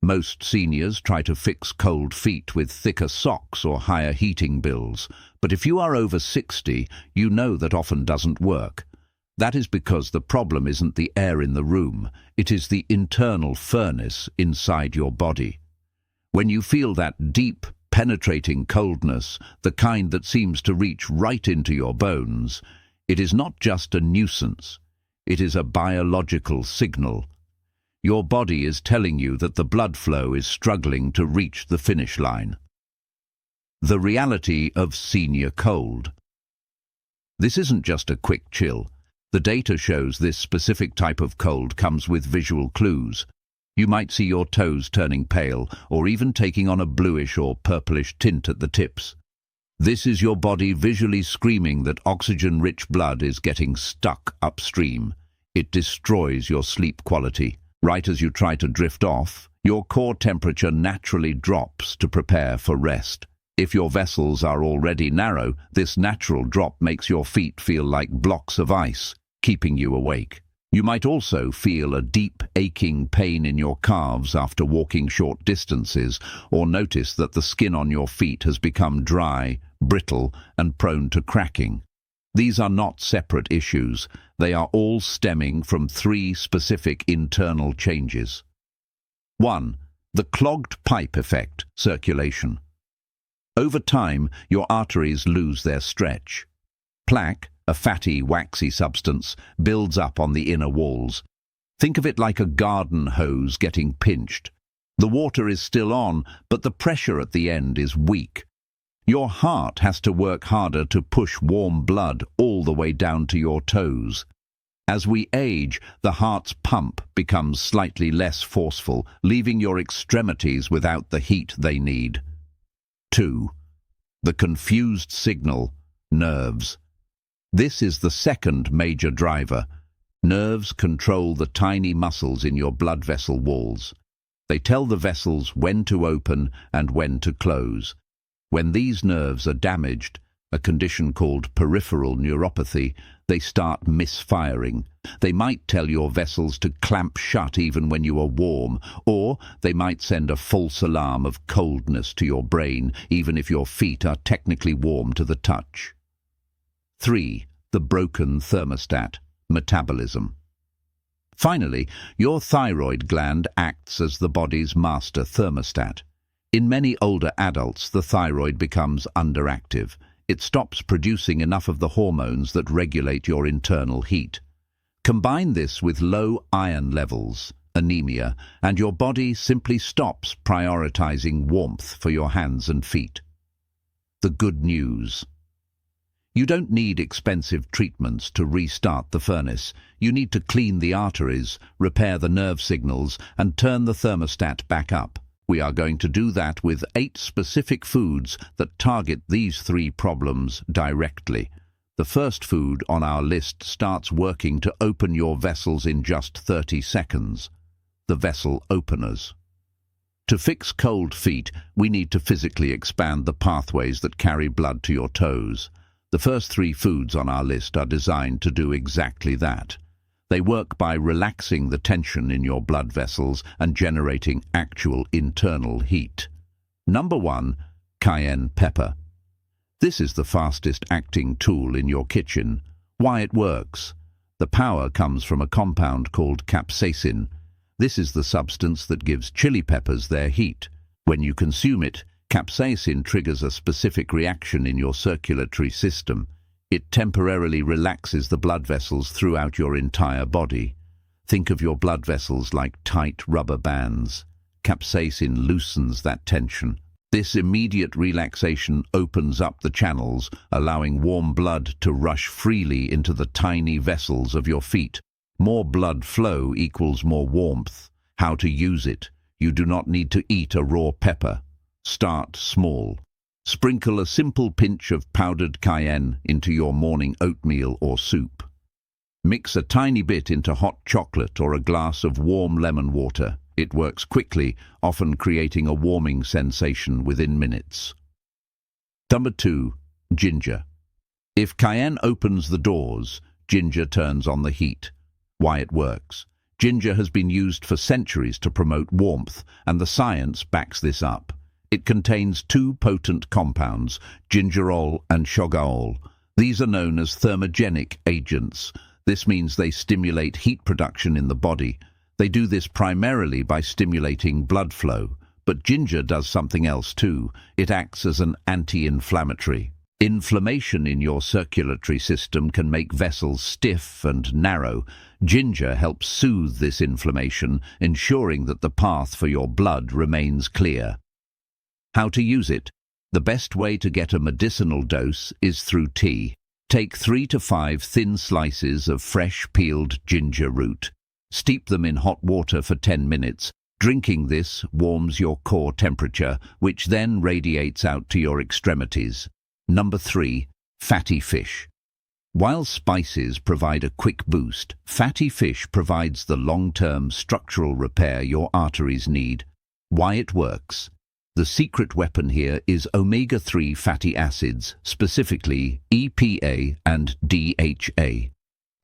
Most seniors try to fix cold feet with thicker socks or higher heating bills, but if you are over 60, you know that often doesn't work. That is because the problem isn't the air in the room, it is the internal furnace inside your body. When you feel that deep, penetrating coldness, the kind that seems to reach right into your bones, it is not just a nuisance, it is a biological signal. Your body is telling you that the blood flow is struggling to reach the finish line. The reality of senior cold. This isn't just a quick chill. The data shows this specific type of cold comes with visual clues. You might see your toes turning pale or even taking on a bluish or purplish tint at the tips. This is your body visually screaming that oxygen-rich blood is getting stuck upstream. It destroys your sleep quality. Right as you try to drift off, your core temperature naturally drops to prepare for rest. If your vessels are already narrow, this natural drop makes your feet feel like blocks of ice, keeping you awake. You might also feel a deep, aching pain in your calves after walking short distances, or notice that the skin on your feet has become dry, brittle, and prone to cracking. These are not separate issues. They are all stemming from three specific internal changes. 1. The clogged pipe effect, circulation. Over time, your arteries lose their stretch. Plaque, a fatty, waxy substance, builds up on the inner walls. Think of it like a garden hose getting pinched. The water is still on, but the pressure at the end is weak. Your heart has to work harder to push warm blood all the way down to your toes. As we age, the heart's pump becomes slightly less forceful, leaving your extremities without the heat they need. 2. The confused signal, nerves. This is the second major driver. Nerves control the tiny muscles in your blood vessel walls. They tell the vessels when to open and when to close. When these nerves are damaged, a condition called peripheral neuropathy, they start misfiring. They might tell your vessels to clamp shut even when you are warm, or they might send a false alarm of coldness to your brain, even if your feet are technically warm to the touch. 3. The broken thermostat, metabolism. Finally, your thyroid gland acts as the body's master thermostat. In many older adults, the thyroid becomes underactive. It stops producing enough of the hormones that regulate your internal heat. Combine this with low iron levels, anemia, and your body simply stops prioritizing warmth for your hands and feet. The good news. You don't need expensive treatments to restart the furnace. You need to clean the arteries, repair the nerve signals, and turn the thermostat back up. We are going to do that with 8 specific foods that target these 3 problems directly. The first food on our list starts working to open your vessels in just 30 seconds. The vessel openers. To fix cold feet, we need to physically expand the pathways that carry blood to your toes. The first 3 foods on our list are designed to do exactly that. They work by relaxing the tension in your blood vessels and generating actual internal heat. Number 1, cayenne pepper. This is the fastest acting tool in your kitchen. Why it works? The power comes from a compound called capsaicin. This is the substance that gives chili peppers their heat. When you consume it, capsaicin triggers a specific reaction in your circulatory system. It temporarily relaxes the blood vessels throughout your entire body. Think of your blood vessels like tight rubber bands. Capsaicin loosens that tension. This immediate relaxation opens up the channels, allowing warm blood to rush freely into the tiny vessels of your feet. More blood flow equals more warmth. How to use it? You do not need to eat a raw pepper. Start small. Sprinkle a simple pinch of powdered cayenne into your morning oatmeal or soup. Mix a tiny bit into hot chocolate or a glass of warm lemon water. It works quickly, often creating a warming sensation within minutes. Number 2, ginger. If cayenne opens the doors, ginger turns on the heat. Why it works? Ginger has been used for centuries to promote warmth, and the science backs this up. It contains two potent compounds, gingerol and shogaol. These are known as thermogenic agents. This means they stimulate heat production in the body. They do this primarily by stimulating blood flow. But ginger does something else too. It acts as an anti-inflammatory. Inflammation in your circulatory system can make vessels stiff and narrow. Ginger helps soothe this inflammation, ensuring that the path for your blood remains clear. How to use it? The best way to get a medicinal dose is through tea. Take 3 to 5 thin slices of fresh peeled ginger root. Steep them in hot water for 10 minutes. Drinking this warms your core temperature, which then radiates out to your extremities. Number 3. Fatty fish. While spices provide a quick boost, fatty fish provides the long-term structural repair your arteries need. Why it works? The secret weapon here is omega-3 fatty acids, specifically EPA and DHA.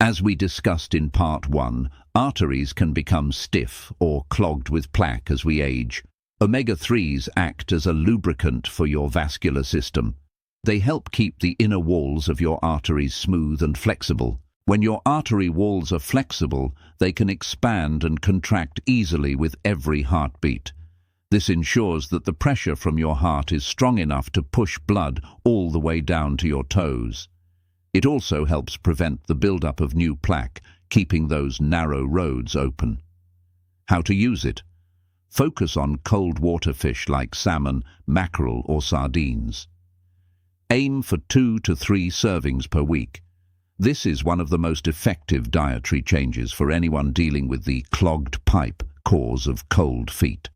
As we discussed in Part 1, arteries can become stiff or clogged with plaque as we age. Omega-3s act as a lubricant for your vascular system. They help keep the inner walls of your arteries smooth and flexible. When your artery walls are flexible, they can expand and contract easily with every heartbeat. This ensures that the pressure from your heart is strong enough to push blood all the way down to your toes. It also helps prevent the buildup of new plaque, keeping those narrow roads open. How to use it? Focus on cold water fish like salmon, mackerel or sardines. Aim for 2 to 3 servings per week. This is one of the most effective dietary changes for anyone dealing with the clogged pipe cause of cold feet.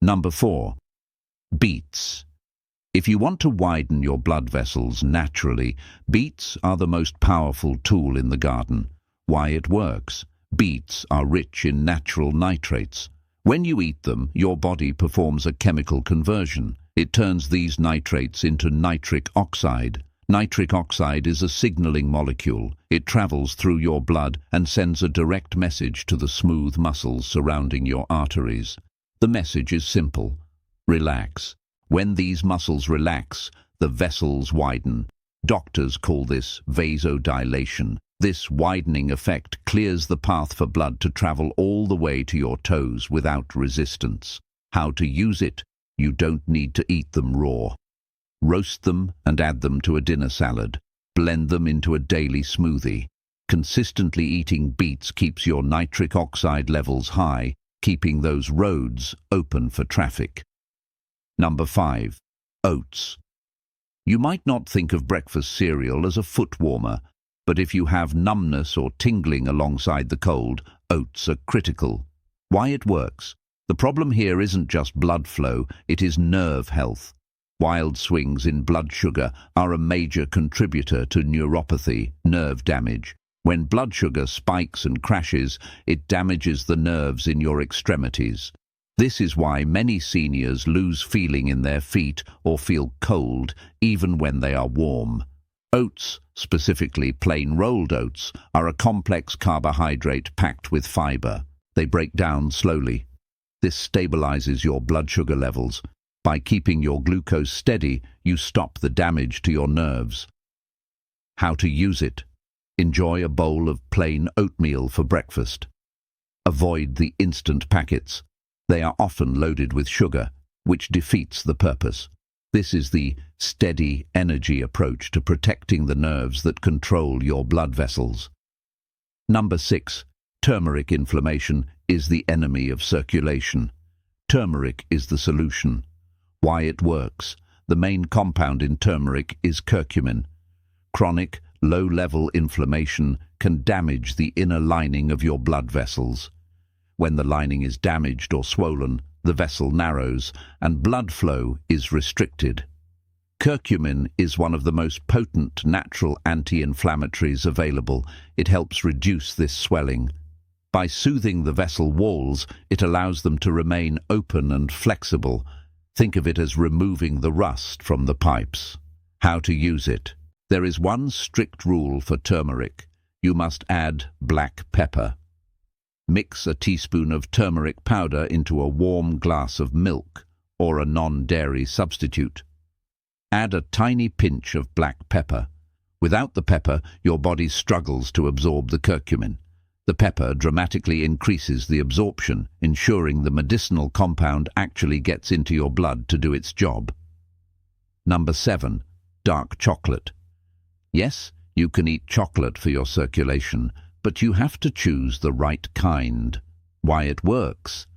Number 4. Beets. If you want to widen your blood vessels naturally, beets are the most powerful tool in the garden. Why it works? Beets are rich in natural nitrates. When you eat them, your body performs a chemical conversion. It turns these nitrates into nitric oxide. Nitric oxide is a signaling molecule. It travels through your blood and sends a direct message to the smooth muscles surrounding your arteries. The message is simple: relax. When these muscles relax, the vessels widen. Doctors call this vasodilation. This widening effect clears the path for blood to travel all the way to your toes without resistance. How to use it? You don't need to eat them raw. Roast them and add them to a dinner salad. Blend them into a daily smoothie. Consistently eating beets keeps your nitric oxide levels high, keeping those roads open for traffic. Number 5. Oats. You might not think of breakfast cereal as a foot warmer, but if you have numbness or tingling alongside the cold, oats are critical. Why it works? The problem here isn't just blood flow, it is nerve health. Wild swings in blood sugar are a major contributor to neuropathy, nerve damage. When blood sugar spikes and crashes, it damages the nerves in your extremities. This is why many seniors lose feeling in their feet or feel cold even when they are warm. Oats, specifically plain rolled oats, are a complex carbohydrate packed with fiber. They break down slowly. This stabilizes your blood sugar levels. By keeping your glucose steady, you stop the damage to your nerves. How to use it? Enjoy a bowl of plain oatmeal for breakfast. Avoid the instant packets. They are often loaded with sugar, which defeats the purpose. This is the steady energy approach to protecting the nerves that control your blood vessels. Number 6. Turmeric inflammation is the enemy of circulation. Turmeric is the solution. Why it works? The main compound in turmeric is curcumin. Chronic, low-level inflammation can damage the inner lining of your blood vessels. When the lining is damaged or swollen, the vessel narrows and blood flow is restricted. Curcumin is one of the most potent natural anti-inflammatories available. It helps reduce this swelling. By soothing the vessel walls, it allows them to remain open and flexible. Think of it as removing the rust from the pipes. How to use it? There is one strict rule for turmeric. You must add black pepper. Mix a teaspoon of turmeric powder into a warm glass of milk or a non-dairy substitute. Add a tiny pinch of black pepper. Without the pepper, your body struggles to absorb the curcumin. The pepper dramatically increases the absorption, ensuring the medicinal compound actually gets into your blood to do its job. Number 7. Dark chocolate. Yes, you can eat chocolate for your circulation, but you have to choose the right kind. Why it works?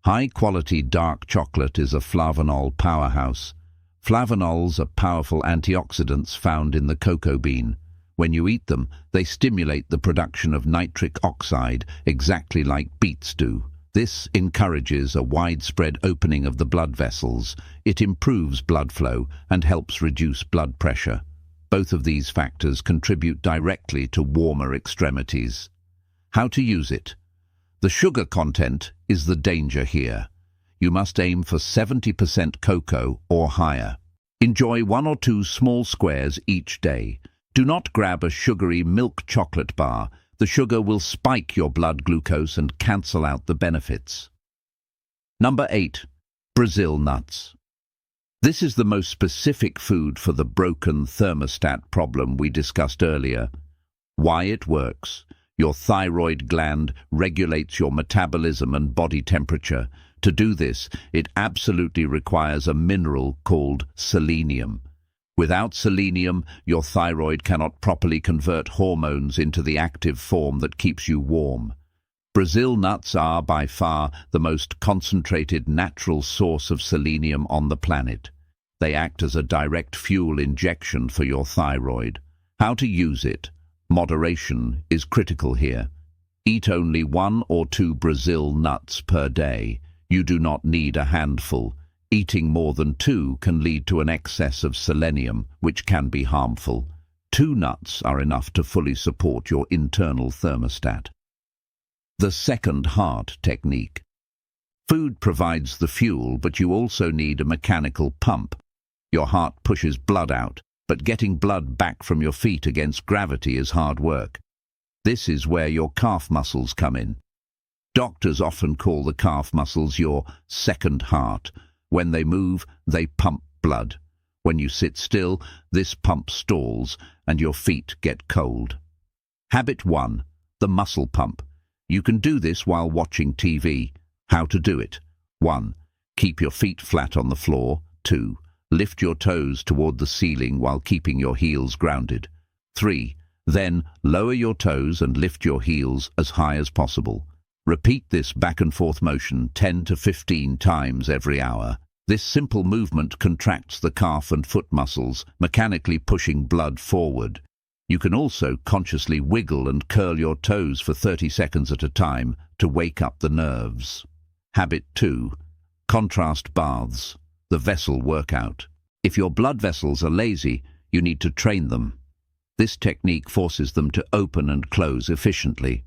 High-quality dark chocolate is a flavanol powerhouse. Flavanols are powerful antioxidants found in the cocoa bean. When you eat them, they stimulate the production of nitric oxide, exactly like beets do. This encourages a widespread opening of the blood vessels. It improves blood flow and helps reduce blood pressure. Both of these factors contribute directly to warmer extremities. How to use it? The sugar content is the danger here. You must aim for 70% cocoa or higher. Enjoy 1 or 2 small squares each day. Do not grab a sugary milk chocolate bar. The sugar will spike your blood glucose and cancel out the benefits. Number 8. Brazil nuts. This is the most specific food for the broken thermostat problem we discussed earlier. Why it works? Your thyroid gland regulates your metabolism and body temperature. To do this, it absolutely requires a mineral called selenium. Without selenium, your thyroid cannot properly convert hormones into the active form that keeps you warm. Brazil nuts are by far the most concentrated natural source of selenium on the planet. They act as a direct fuel injection for your thyroid. How to use it? Moderation is critical here. Eat only 1 or 2 Brazil nuts per day. You do not need a handful. Eating more than 2 can lead to an excess of selenium, which can be harmful. 2 nuts are enough to fully support your internal thermostat. The second heart technique. Food provides the fuel, but you also need a mechanical pump. Your heart pushes blood out, but getting blood back from your feet against gravity is hard work. This is where your calf muscles come in. Doctors often call the calf muscles your second heart. When they move, they pump blood. When you sit still, this pump stalls and your feet get cold. Habit 1. The muscle pump. You can do this while watching TV. How to do it? 1. Keep your feet flat on the floor. 2. Lift your toes toward the ceiling while keeping your heels grounded. 3. Then lower your toes and lift your heels as high as possible. Repeat this back and forth motion 10 to 15 times every hour. This simple movement contracts the calf and foot muscles, mechanically pushing blood forward. You can also consciously wiggle and curl your toes for 30 seconds at a time to wake up the nerves. Habit 2. Contrast baths, the vessel workout. If your blood vessels are lazy, you need to train them. This technique forces them to open and close efficiently.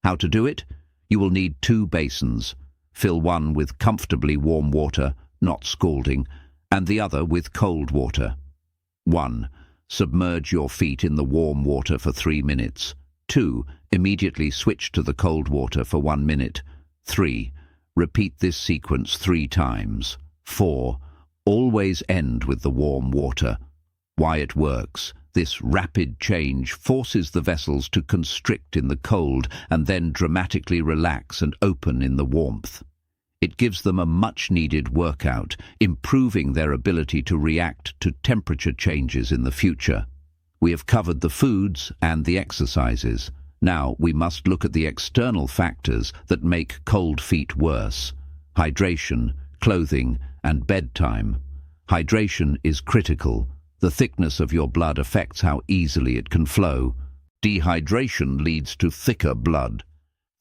How to do it? You will need 2 basins. Fill one with comfortably warm water, not scalding, and the other with cold water. 1. Submerge your feet in the warm water for 3 minutes. 2. Immediately switch to the cold water for 1 minute. 3. Repeat this sequence 3 times. 4. Always end with the warm water. Why it works? This rapid change forces the vessels to constrict in the cold and then dramatically relax and open in the warmth. It gives them a much-needed workout, improving their ability to react to temperature changes in the future. We have covered the foods and the exercises. Now we must look at the external factors that make cold feet worse: hydration, clothing, and bedtime. Hydration is critical. The thickness of your blood affects how easily it can flow. Dehydration leads to thicker blood.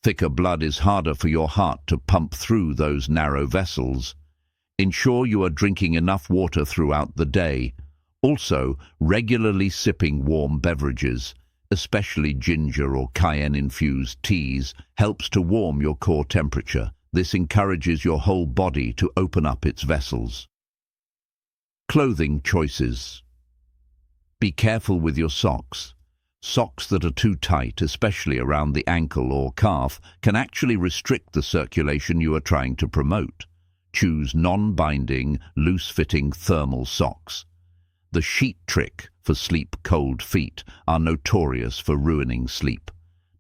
Thicker blood is harder for your heart to pump through those narrow vessels. Ensure you are drinking enough water throughout the day. Also, regularly sipping warm beverages, especially ginger or cayenne-infused teas, helps to warm your core temperature. This encourages your whole body to open up its vessels. Clothing choices. Be careful with your socks. Socks that are too tight, especially around the ankle or calf, can actually restrict the circulation you are trying to promote. Choose non-binding, loose-fitting thermal socks. The sheet trick for sleep-cold feet are notorious for ruining sleep.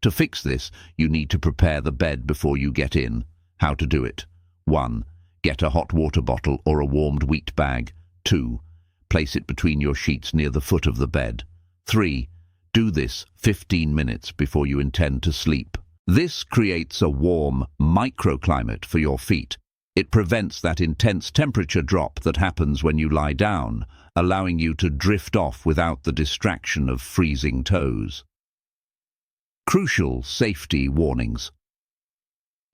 To fix this, you need to prepare the bed before you get in. How to do it? 1. Get a hot water bottle or a warmed wheat bag. 2. Place it between your sheets near the foot of the bed. 3. Do this 15 minutes before you intend to sleep. This creates a warm microclimate for your feet. It prevents that intense temperature drop that happens when you lie down, allowing you to drift off without the distraction of freezing toes. Crucial safety warnings.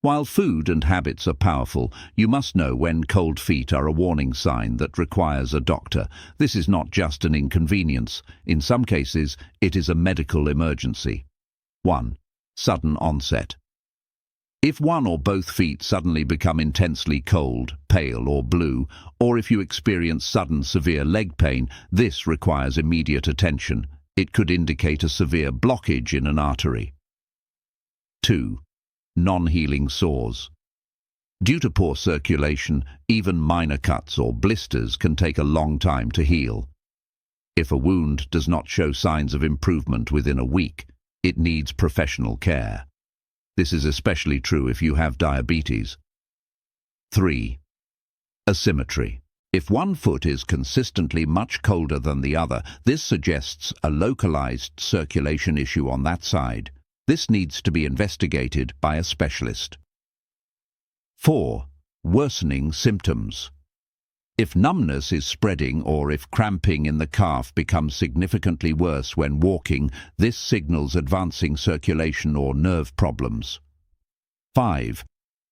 While food and habits are powerful, you must know when cold feet are a warning sign that requires a doctor. This is not just an inconvenience. In some cases, it is a medical emergency. 1. Sudden onset. If one or both feet suddenly become intensely cold, pale or blue, or if you experience sudden severe leg pain, this requires immediate attention. It could indicate a severe blockage in an artery. 2. Non-healing sores. Due to poor circulation, even minor cuts or blisters can take a long time to heal. If a wound does not show signs of improvement within a week, it needs professional care. This is especially true if you have diabetes. 3. Asymmetry. If one foot is consistently much colder than the other, this suggests a localized circulation issue on that side. This needs to be investigated by a specialist. 4. Worsening symptoms. If numbness is spreading or if cramping in the calf becomes significantly worse when walking, this signals advancing circulation or nerve problems. 5.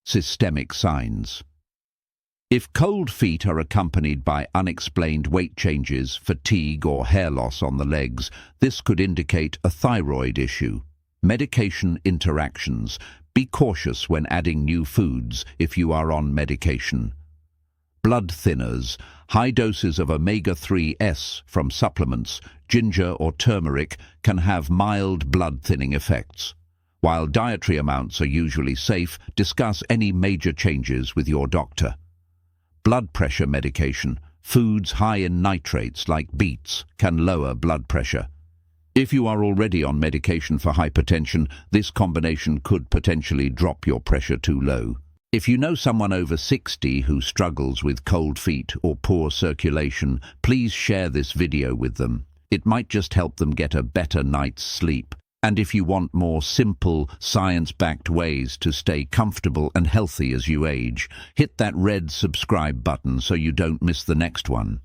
Systemic signs. If cold feet are accompanied by unexplained weight changes, fatigue or hair loss on the legs, this could indicate a thyroid issue. Medication interactions. Be cautious when adding new foods if you are on medication. Blood thinners. High doses of omega-3s from supplements, ginger or turmeric, can have mild blood thinning effects. While dietary amounts are usually safe, discuss any major changes with your doctor. Blood pressure medication. Foods high in nitrates like beets can lower blood pressure. If you are already on medication for hypertension, this combination could potentially drop your pressure too low. If you know someone over 60 who struggles with cold feet or poor circulation, please share this video with them. It might just help them get a better night's sleep. And if you want more simple, science-backed ways to stay comfortable and healthy as you age, hit that red subscribe button so you don't miss the next one.